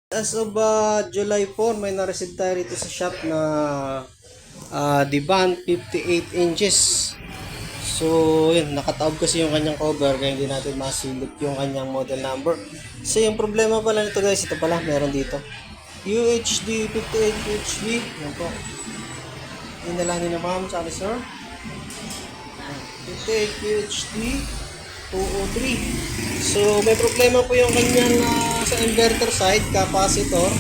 As of July 4, may na-receive tayo rito sa shop na Divan 58 inches. So, yun, nakataob kasi yung kanyang cover kaya hindi natin masilip yung kanyang model number. So, yung problema pala nito guys, ito pala, meron dito. UHD 58 UHD. Yan po. Inalangin na ma'am, sabi sir. 58 UHD 203. So, may problema po yung kanyang sa inverter side, capacitor.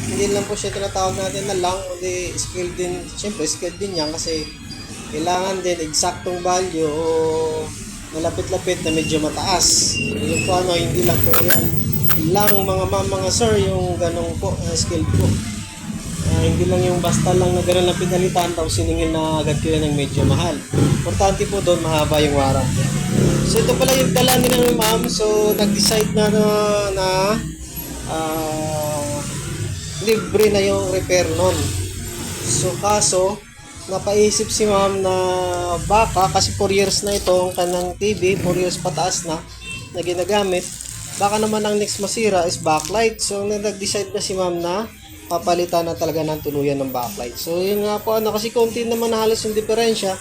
Hindi lang po siya tinatawag natin na lang, kundi scale din. Siyempre, scale din yan kasi kailangan din eksaktong value o malapit-lapit na medyo mataas. Yung po hindi lang po yan. Lang mga sir, yung ganong po, scale po. Hindi lang yung basta lang na gano'n lang pinalitan tapos siningil na agad ko yan ng medyo mahal. Importante po doon, mahaba yung warranty. So ito pala yung dala nila ng ma'am. So nag-decide na libre na yung repair nun. So kaso napaisip si ma'am na baka kasi 4 years na itong kanang TV, 4 years pataas na ginagamit. Baka naman ang next masira is backlight. So nag-decide na si ma'am na papalitan na talaga ng tuluyan ng backlight. So yun nga po kasi konti naman halos yung diferensya.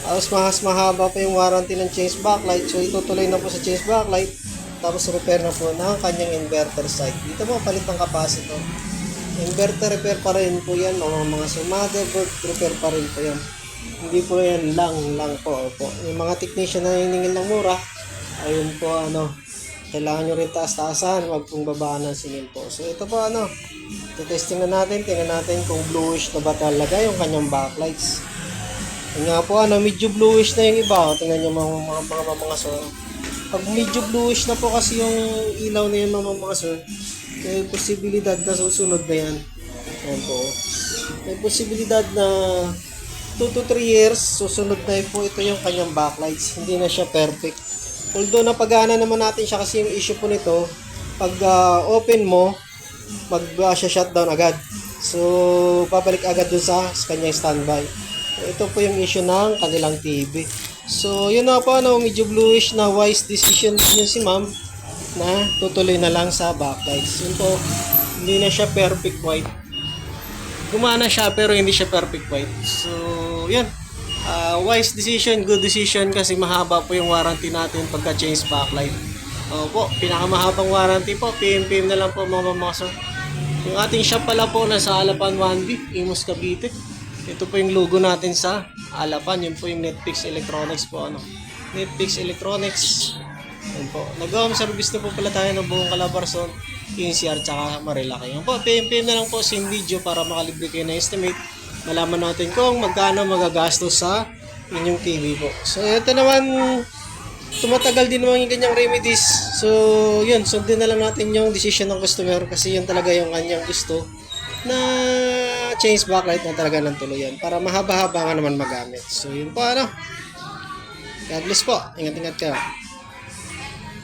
Tapos mas mahaba pa yung warranty ng change backlight. So itutuloy na po sa change backlight. Tapos repair na po ng kanyang inverter side. Dito po palit ng capacitor. Inverter repair pa rin po yan. O mga motherboard repair pa rin po yan. Hindi po yan lang po. Yung mga technician na hiningil ng mura, ayun po kailangan nyo rin taas-taasan, wag pong babaan ng singil po. So ito po testing na natin, tingnan natin kung bluish na ba talaga yung kanyang backlights. Yung nga po medyo bluish na yung iba. Tingnan nyo mga sir. Pag medyo bluish na po kasi yung ilaw na yung mga sir, may posibilidad na susunod na yan. Ayan po. May posibilidad na 2 to 3 years susunod na po ito yung kanyang backlights. Hindi na siya perfect. Although napagana naman natin siya kasi yung issue po nito, pag open mo, mag-shutdown agad. So, babalik agad dun sa kanyang standby. Ito po yung issue ng kanilang TV. So, yun na po, medyo bluish na wise decision yun si ma'am na tutuloy na lang sa backlights. Yun po, hindi na siya perfect white. Gumana siya pero hindi siya perfect white. So, yun. Wise decision, good decision kasi mahaba po yung warranty natin pagka-change backlight. Opo, pinakamahabang warranty po, PM na lang po mga sir. Yung ating shop pala po nasa Alapan 1B, Imus Cavite. Ito po yung logo natin sa Alapan, yun po yung Netflix Electronics po Netflix Electronics. Yun po. Nag-home service na po pala tayo ng buong Calabarzon, NCR, tsaka Marilaki. Yun po, PM na lang po sa video para makalibre kayo na estimate. Malaman natin kung magkano magagastos sa inyong TV po. So, ito naman, tumatagal din naman yung kanyang remedies. So, yun, sundin na lang natin yung decision ng customer kasi yun talaga yung kanyang gusto na change backlight na talaga ng tuluyan para mahaba-haba nga naman magamit. So, yun po God bless po. Ingat-ingat ka.